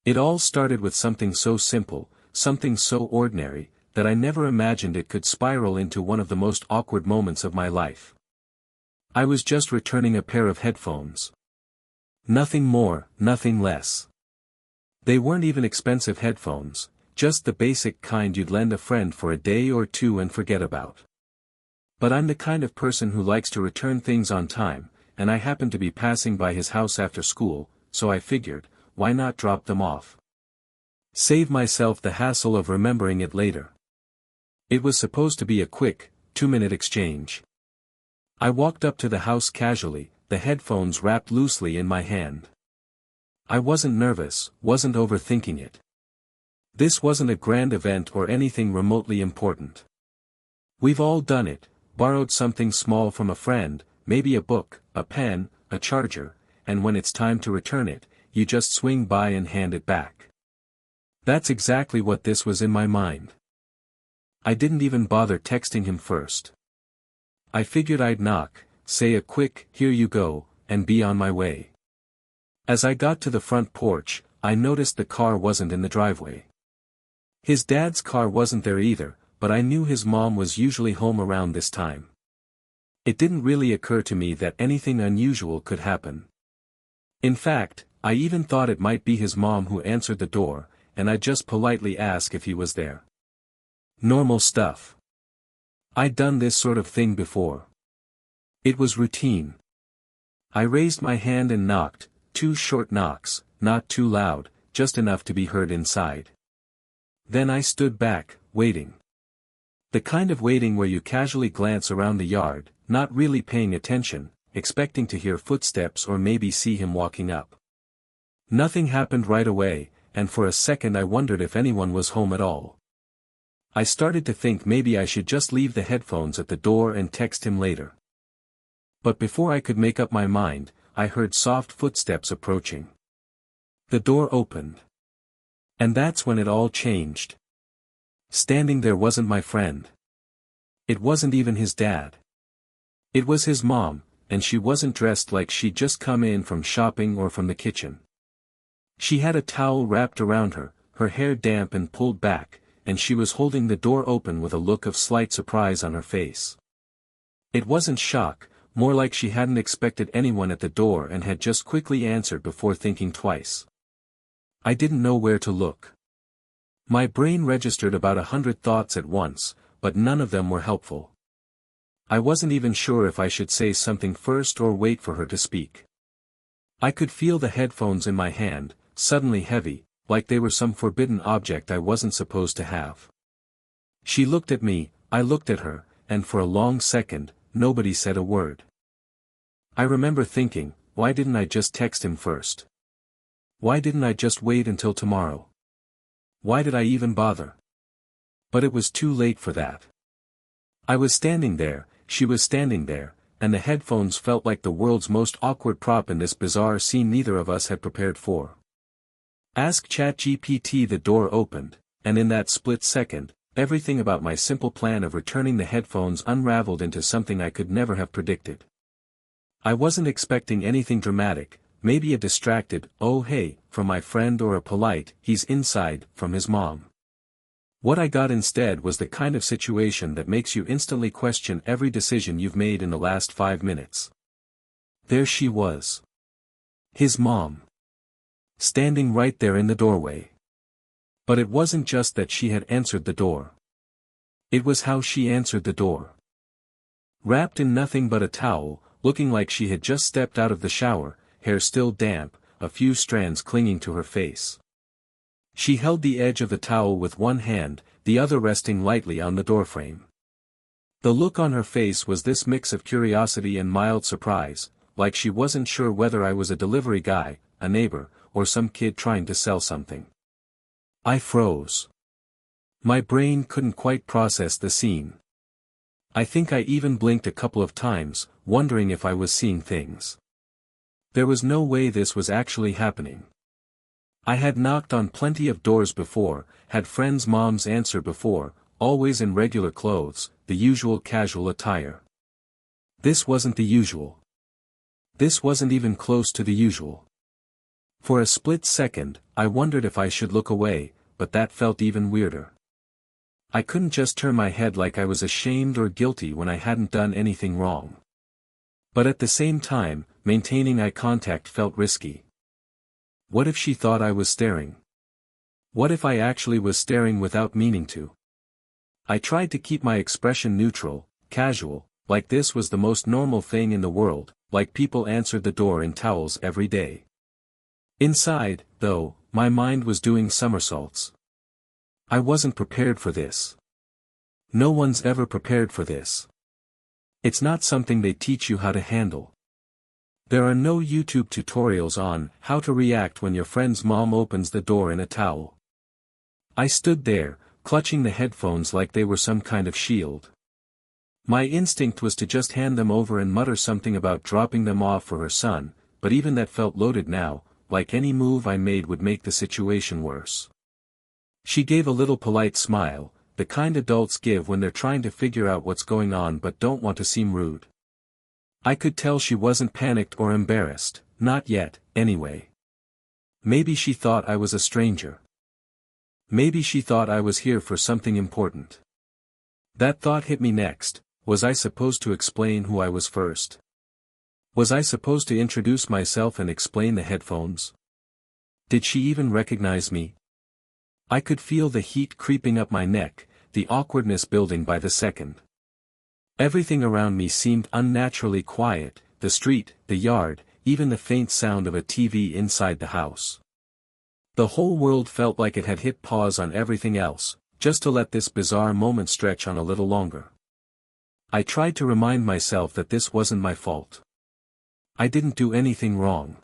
It all started with something so simple, something so ordinary, that I never imagined it could spiral into one of the most awkward moments of my life. I was just returning a pair of headphones. Nothing more, nothing less. They weren't even expensive headphones, just the basic kind you'd lend a friend for a day or two and forget about. But I'm the kind of person who likes to return things on time, and I happened to be passing by his house after school, so I figured, why not drop them off? Save myself the hassle of remembering it later. It was supposed to be a quick, 2-minute exchange. I walked up to the house casually, the headphones wrapped loosely in my hand. I wasn't nervous, wasn't overthinking it. This wasn't a grand event or anything remotely important. We've all done it, borrowed something small from a friend, maybe a book, a pen, a charger, and when it's time to return it, you just swing by and hand it back. That's exactly what this was in my mind. I didn't even bother texting him first. I figured I'd knock, say a quick, "Here you go," and be on my way. As I got to the front porch, I noticed the car wasn't in the driveway. His dad's car wasn't there either, but I knew his mom was usually home around this time. It didn't really occur to me that anything unusual could happen. In fact, I even thought it might be his mom who answered the door, and I'd just politely ask if he was there. Normal stuff. I'd done this sort of thing before. It was routine. I raised my hand and knocked, 2 short knocks, not too loud, just enough to be heard inside. Then I stood back, waiting. The kind of waiting where you casually glance around the yard, not really paying attention, expecting to hear footsteps or maybe see him walking up. Nothing happened right away, and for a second I wondered if anyone was home at all. I started to think maybe I should just leave the headphones at the door and text him later. But before I could make up my mind, I heard soft footsteps approaching. The door opened. And that's when it all changed. Standing there wasn't my friend. It wasn't even his dad. It was his mom, and she wasn't dressed like she'd just come in from shopping or from the kitchen. She had a towel wrapped around her, her hair damp and pulled back, and she was holding the door open with a look of slight surprise on her face. It wasn't shock, more like she hadn't expected anyone at the door and had just quickly answered before thinking twice. I didn't know where to look. My brain registered about 100 thoughts at once, but none of them were helpful. I wasn't even sure if I should say something first or wait for her to speak. I could feel the headphones in my hand, suddenly heavy, like they were some forbidden object I wasn't supposed to have. She looked at me, I looked at her, and for a long second, nobody said a word. I remember thinking, why didn't I just text him first? Why didn't I just wait until tomorrow? Why did I even bother? But it was too late for that. I was standing there, she was standing there, and the headphones felt like the world's most awkward prop in this bizarre scene neither of us had prepared for. Ask ChatGPT. The door opened, and in that split second, everything about my simple plan of returning the headphones unraveled into something I could never have predicted. I wasn't expecting anything dramatic, maybe a distracted, "Oh hey," from my friend or a polite, "He's inside," from his mom. What I got instead was the kind of situation that makes you instantly question every decision you've made in the last 5 minutes. There she was. His mom. Standing right there in the doorway. But it wasn't just that she had answered the door. It was how she answered the door. Wrapped in nothing but a towel, looking like she had just stepped out of the shower, hair still damp, a few strands clinging to her face. She held the edge of the towel with one hand, the other resting lightly on the doorframe. The look on her face was this mix of curiosity and mild surprise, like she wasn't sure whether I was a delivery guy, a neighbor, or some kid trying to sell something. I froze. My brain couldn't quite process the scene. I think I even blinked a couple of times, wondering if I was seeing things. There was no way this was actually happening. I had knocked on plenty of doors before, had friends' moms answer before, always in regular clothes, the usual casual attire. This wasn't the usual. This wasn't even close to the usual. For a split second, I wondered if I should look away, but that felt even weirder. I couldn't just turn my head like I was ashamed or guilty when I hadn't done anything wrong. But at the same time, maintaining eye contact felt risky. What if she thought I was staring? What if I actually was staring without meaning to? I tried to keep my expression neutral, casual, like this was the most normal thing in the world, like people answered the door in towels every day. Inside, though, my mind was doing somersaults. I wasn't prepared for this. No one's ever prepared for this. It's not something they teach you how to handle. There are no YouTube tutorials on how to react when your friend's mom opens the door in a towel. I stood there, clutching the headphones like they were some kind of shield. My instinct was to just hand them over and mutter something about dropping them off for her son, but even that felt loaded now, like any move I made would make the situation worse. She gave a little polite smile, the kind adults give when they're trying to figure out what's going on but don't want to seem rude. I could tell she wasn't panicked or embarrassed, not yet, anyway. Maybe she thought I was a stranger. Maybe she thought I was here for something important. That thought hit me next. Was I supposed to explain who I was first? Was I supposed to introduce myself and explain the headphones? Did she even recognize me? I could feel the heat creeping up my neck, the awkwardness building by the second. Everything around me seemed unnaturally quiet, the street, the yard, even the faint sound of a TV inside the house. The whole world felt like it had hit pause on everything else, just to let this bizarre moment stretch on a little longer. I tried to remind myself that this wasn't my fault. I didn't do anything wrong.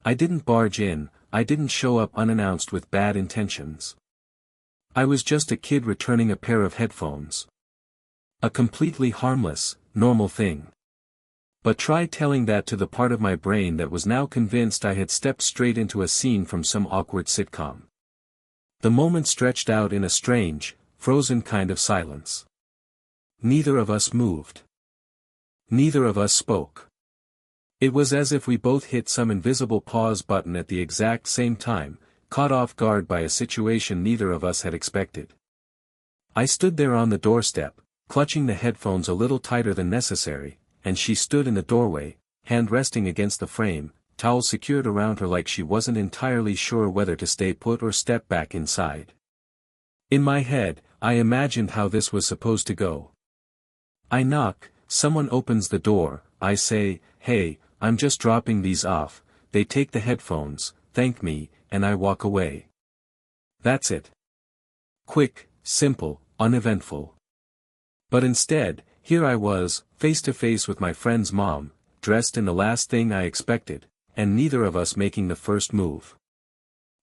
I didn't barge in, I didn't show up unannounced with bad intentions. I was just a kid returning a pair of headphones. A completely harmless, normal thing. But try telling that to the part of my brain that was now convinced I had stepped straight into a scene from some awkward sitcom. The moment stretched out in a strange, frozen kind of silence. Neither of us moved. Neither of us spoke. It was as if we both hit some invisible pause button at the exact same time, caught off guard by a situation neither of us had expected. I stood there on the doorstep, clutching the headphones a little tighter than necessary, and she stood in the doorway, hand resting against the frame, towel secured around her like she wasn't entirely sure whether to stay put or step back inside. In my head, I imagined how this was supposed to go. I knock, someone opens the door, I say, "Hey, I'm just dropping these off," they take the headphones, thank me, and I walk away. That's it. Quick, simple, uneventful. But instead, here I was, face to face with my friend's mom, dressed in the last thing I expected, and neither of us making the first move.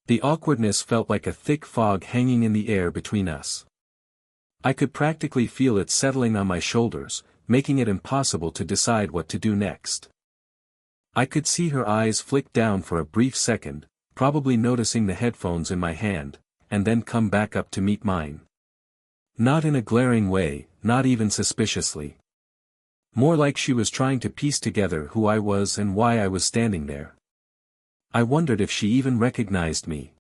The awkwardness felt like a thick fog hanging in the air between us. I could practically feel it settling on my shoulders, making it impossible to decide what to do next. I could see her eyes flick down for a brief second, probably noticing the headphones in my hand, and then come back up to meet mine. Not in a glaring way, not even suspiciously. More like she was trying to piece together who I was and why I was standing there. I wondered if she even recognized me.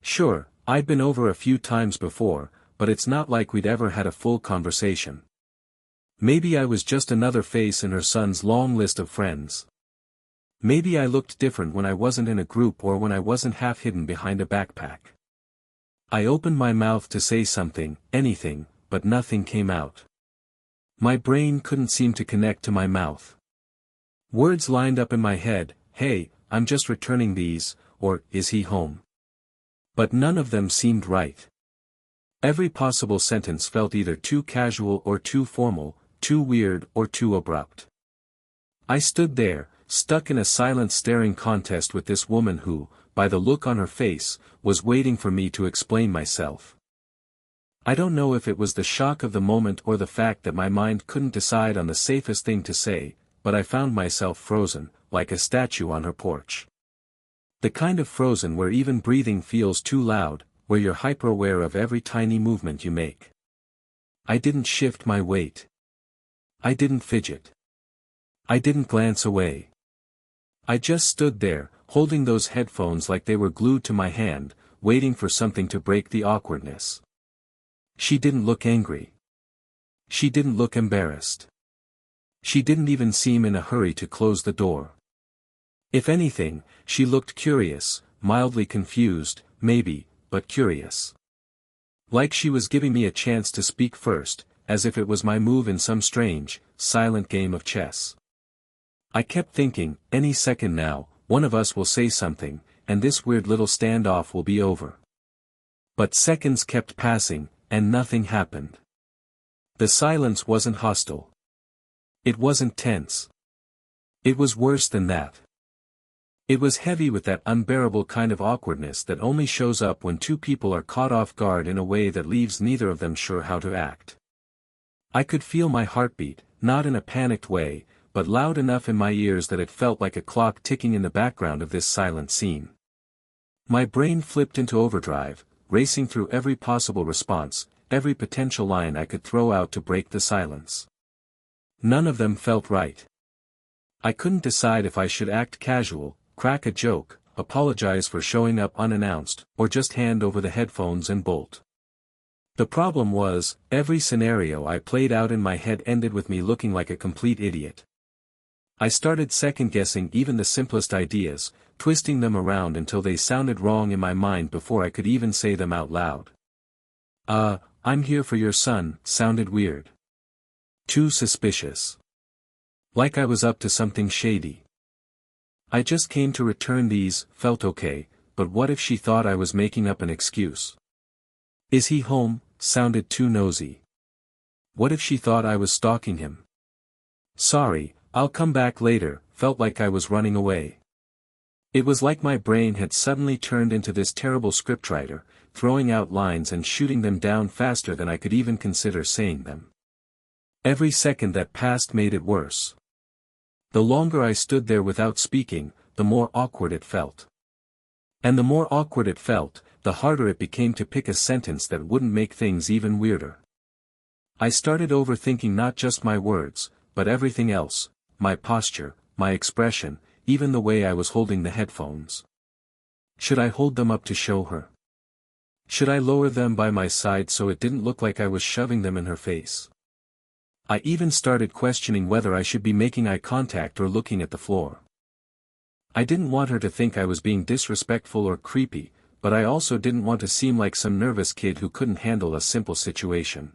Sure, I'd been over a few times before, but it's not like we'd ever had a full conversation. Maybe I was just another face in her son's long list of friends. Maybe I looked different when I wasn't in a group or when I wasn't half hidden behind a backpack. I opened my mouth to say something, anything, but nothing came out. My brain couldn't seem to connect to my mouth. Words lined up in my head, "Hey, I'm just returning these," or "Is he home?" But none of them seemed right. Every possible sentence felt either too casual or too formal, too weird or too abrupt. I stood there, stuck in a silent staring contest with this woman who, by the look on her face, was waiting for me to explain myself. I don't know if it was the shock of the moment or the fact that my mind couldn't decide on the safest thing to say, but I found myself frozen, like a statue on her porch. The kind of frozen where even breathing feels too loud, where you're hyper-aware of every tiny movement you make. I didn't shift my weight. I didn't fidget. I didn't glance away. I just stood there, holding those headphones like they were glued to my hand, waiting for something to break the awkwardness. She didn't look angry. She didn't look embarrassed. She didn't even seem in a hurry to close the door. If anything, she looked curious, mildly confused, maybe, but curious. Like she was giving me a chance to speak first, as if it was my move in some strange, silent game of chess. I kept thinking, any second now, one of us will say something, and this weird little standoff will be over. But seconds kept passing, and nothing happened. The silence wasn't hostile. It wasn't tense. It was worse than that. It was heavy with that unbearable kind of awkwardness that only shows up when two people are caught off guard in a way that leaves neither of them sure how to act. I could feel my heartbeat, not in a panicked way, but loud enough in my ears that it felt like a clock ticking in the background of this silent scene. My brain flipped into overdrive, racing through every possible response, every potential line I could throw out to break the silence. None of them felt right. I couldn't decide if I should act casual, crack a joke, apologize for showing up unannounced, or just hand over the headphones and bolt. The problem was, every scenario I played out in my head ended with me looking like a complete idiot. I started second-guessing even the simplest ideas, twisting them around until they sounded wrong in my mind before I could even say them out loud. I'm here for your son, sounded weird. Too suspicious. Like I was up to something shady. I just came to return these, felt okay, but what if she thought I was making up an excuse? Is he home, sounded too nosy. What if she thought I was stalking him? Sorry, I'll come back later, felt like I was running away. It was like my brain had suddenly turned into this terrible scriptwriter, throwing out lines and shooting them down faster than I could even consider saying them. Every second that passed made it worse. The longer I stood there without speaking, the more awkward it felt. And the more awkward it felt, the harder it became to pick a sentence that wouldn't make things even weirder. I started overthinking not just my words, but everything else, my posture, my expression, even the way I was holding the headphones. Should I hold them up to show her? Should I lower them by my side so it didn't look like I was shoving them in her face? I even started questioning whether I should be making eye contact or looking at the floor. I didn't want her to think I was being disrespectful or creepy, but I also didn't want to seem like some nervous kid who couldn't handle a simple situation.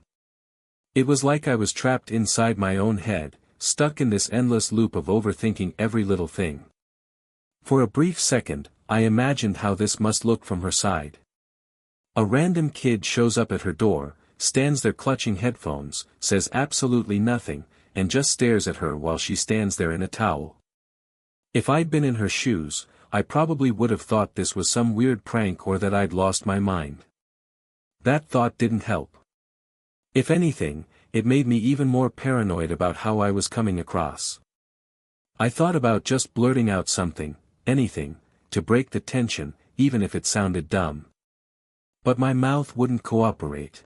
It was like I was trapped inside my own head, stuck in this endless loop of overthinking every little thing. For a brief second, I imagined how this must look from her side. A random kid shows up at her door, stands there clutching headphones, says absolutely nothing, and just stares at her while she stands there in a towel. If I'd been in her shoes, I probably would have thought this was some weird prank or that I'd lost my mind. That thought didn't help. If anything, it made me even more paranoid about how I was coming across. I thought about just blurting out something, anything, to break the tension, even if it sounded dumb. But my mouth wouldn't cooperate.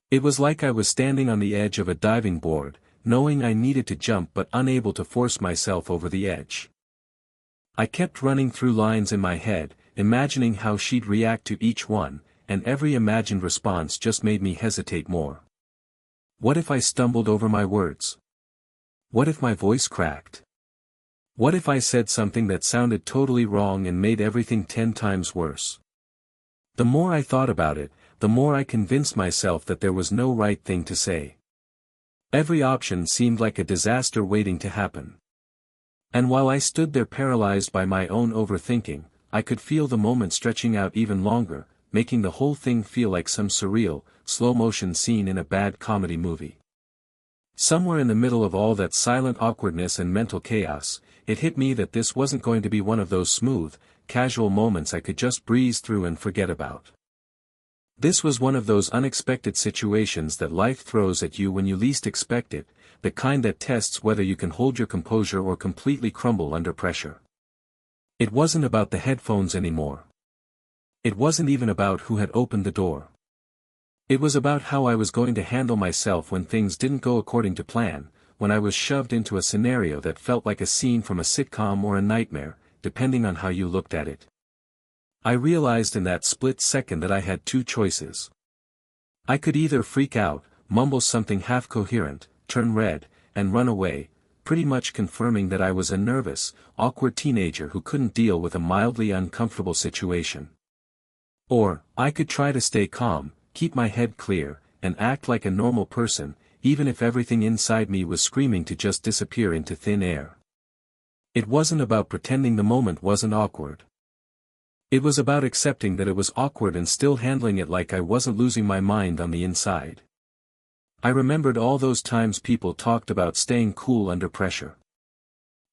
It was like I was standing on the edge of a diving board, knowing I needed to jump but unable to force myself over the edge. I kept running through lines in my head, imagining how she'd react to each one, and every imagined response just made me hesitate more. What if I stumbled over my words? What if my voice cracked? What if I said something that sounded totally wrong and made everything 10 times worse? The more I thought about it, the more I convinced myself that there was no right thing to say. Every option seemed like a disaster waiting to happen. And while I stood there paralyzed by my own overthinking, I could feel the moment stretching out even longer, making the whole thing feel like some surreal, slow-motion scene in a bad comedy movie. Somewhere in the middle of all that silent awkwardness and mental chaos, it hit me that this wasn't going to be one of those smooth, casual moments I could just breeze through and forget about. This was one of those unexpected situations that life throws at you when you least expect it, the kind that tests whether you can hold your composure or completely crumble under pressure. It wasn't about the headphones anymore. It wasn't even about who had opened the door. It was about how I was going to handle myself when things didn't go according to plan, when I was shoved into a scenario that felt like a scene from a sitcom or a nightmare, depending on how you looked at it. I realized in that split second that I had two choices. I could either freak out, mumble something half-coherent, turn red, and run away, pretty much confirming that I was a nervous, awkward teenager who couldn't deal with a mildly uncomfortable situation. Or, I could try to stay calm, keep my head clear, and act like a normal person, even if everything inside me was screaming to just disappear into thin air. It wasn't about pretending the moment wasn't awkward. It was about accepting that it was awkward and still handling it like I wasn't losing my mind on the inside. I remembered all those times people talked about staying cool under pressure.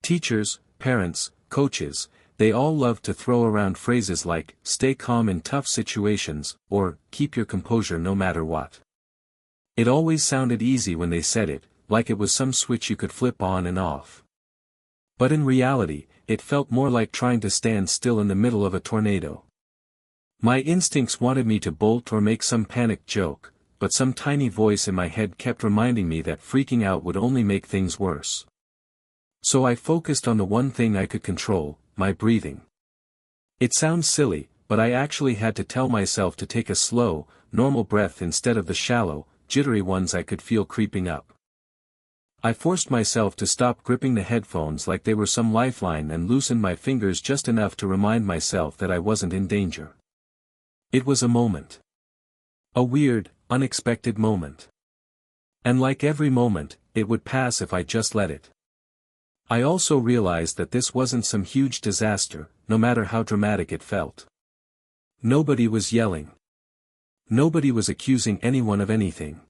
Teachers, parents, coaches, they all loved to throw around phrases like, stay calm in tough situations, or, keep your composure no matter what. It always sounded easy when they said it, like it was some switch you could flip on and off. But in reality, it felt more like trying to stand still in the middle of a tornado. My instincts wanted me to bolt or make some panicked joke, but some tiny voice in my head kept reminding me that freaking out would only make things worse. So I focused on the one thing I could control, my breathing. It sounds silly, but I actually had to tell myself to take a slow, normal breath instead of the shallow, jittery ones I could feel creeping up. I forced myself to stop gripping the headphones like they were some lifeline and loosen my fingers just enough to remind myself that I wasn't in danger. It was a moment. A weird, unexpected moment. And like every moment, it would pass if I just let it. I also realized that this wasn't some huge disaster, no matter how dramatic it felt. Nobody was yelling. Nobody was accusing anyone of anything.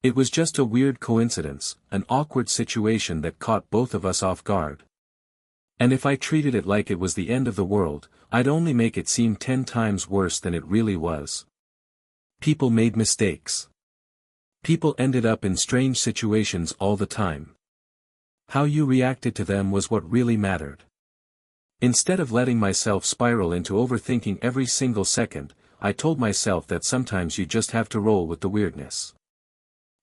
It was just a weird coincidence, an awkward situation that caught both of us off guard. And if I treated it like it was the end of the world, I'd only make it seem 10 times worse than it really was. People made mistakes. People ended up in strange situations all the time. How you reacted to them was what really mattered. Instead of letting myself spiral into overthinking every single second, I told myself that sometimes you just have to roll with the weirdness.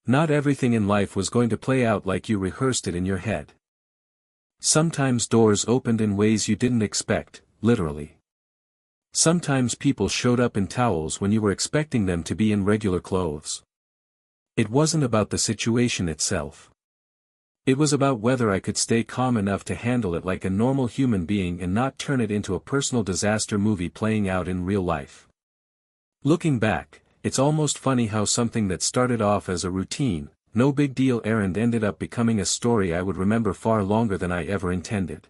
Not everything in life was going to play out like you rehearsed it in your head. Sometimes doors opened in ways you didn't expect, literally. Sometimes people showed up in towels when you were expecting them to be in regular clothes. It wasn't about the situation itself. It was about whether I could stay calm enough to handle it like a normal human being and not turn it into a personal disaster movie playing out in real life. Looking back, it's almost funny how something that started off as a routine, no big deal errand ended up becoming a story I would remember far longer than I ever intended.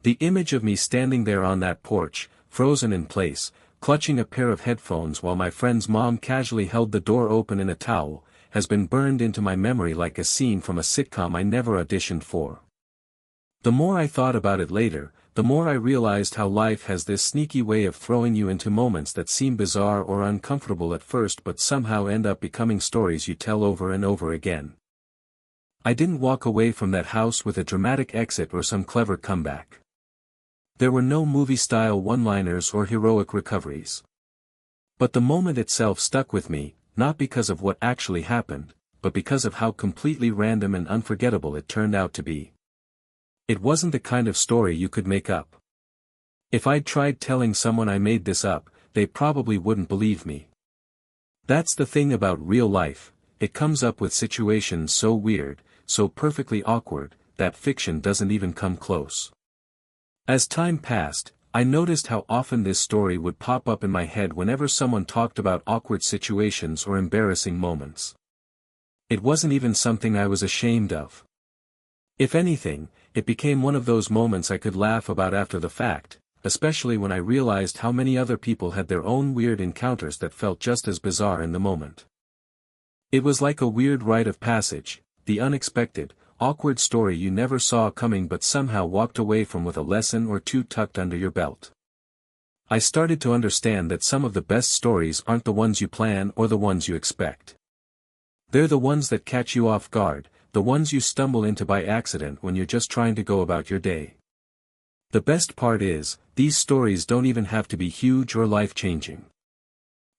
The image of me standing there on that porch, frozen in place, clutching a pair of headphones while my friend's mom casually held the door open in a towel, has been burned into my memory like a scene from a sitcom I never auditioned for. The more I thought about it later, the more I realized how life has this sneaky way of throwing you into moments that seem bizarre or uncomfortable at first but somehow end up becoming stories you tell over and over again. I didn't walk away from that house with a dramatic exit or some clever comeback. There were no movie-style one-liners or heroic recoveries. But the moment itself stuck with me, not because of what actually happened, but because of how completely random and unforgettable it turned out to be. It wasn't the kind of story you could make up. If I'd tried telling someone I made this up, they probably wouldn't believe me. That's the thing about real life, it comes up with situations so weird, so perfectly awkward, that fiction doesn't even come close. As time passed, I noticed how often this story would pop up in my head whenever someone talked about awkward situations or embarrassing moments. It wasn't even something I was ashamed of. If anything, it became one of those moments I could laugh about after the fact, especially when I realized how many other people had their own weird encounters that felt just as bizarre in the moment. It was like a weird rite of passage, the unexpected, awkward story you never saw coming but somehow walked away from with a lesson or two tucked under your belt. I started to understand that some of the best stories aren't the ones you plan or the ones you expect. They're the ones that catch you off guard, the ones you stumble into by accident when you're just trying to go about your day. The best part is, these stories don't even have to be huge or life-changing.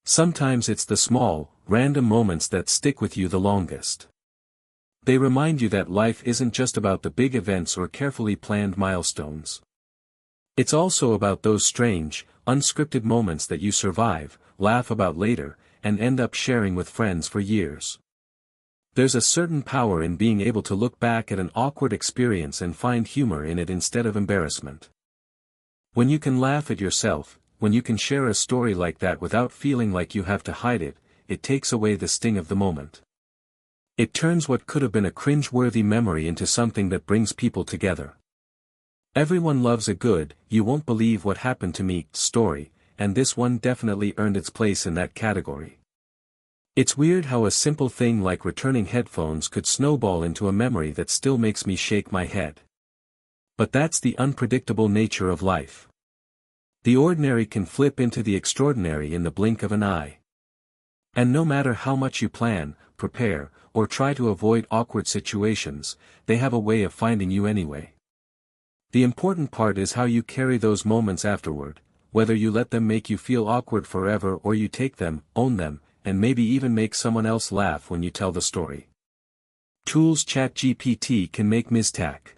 Sometimes it's the small, random moments that stick with you the longest. They remind you that life isn't just about the big events or carefully planned milestones. It's also about those strange, unscripted moments that you survive, laugh about later, and end up sharing with friends for years. There's a certain power in being able to look back at an awkward experience and find humor in it instead of embarrassment. When you can laugh at yourself, when you can share a story like that without feeling like you have to hide it, it takes away the sting of the moment. It turns what could have been a cringe-worthy memory into something that brings people together. Everyone loves a good, "you won't believe what happened to me" story, and this one definitely earned its place in that category. It's weird how a simple thing like returning headphones could snowball into a memory that still makes me shake my head. But that's the unpredictable nature of life. The ordinary can flip into the extraordinary in the blink of an eye. And no matter how much you plan, prepare, or try to avoid awkward situations, they have a way of finding you anyway. The important part is how you carry those moments afterward, whether you let them make you feel awkward forever or you take them, own them, and maybe even make someone else laugh when you tell the story. Tools ChatGPT can make mistake.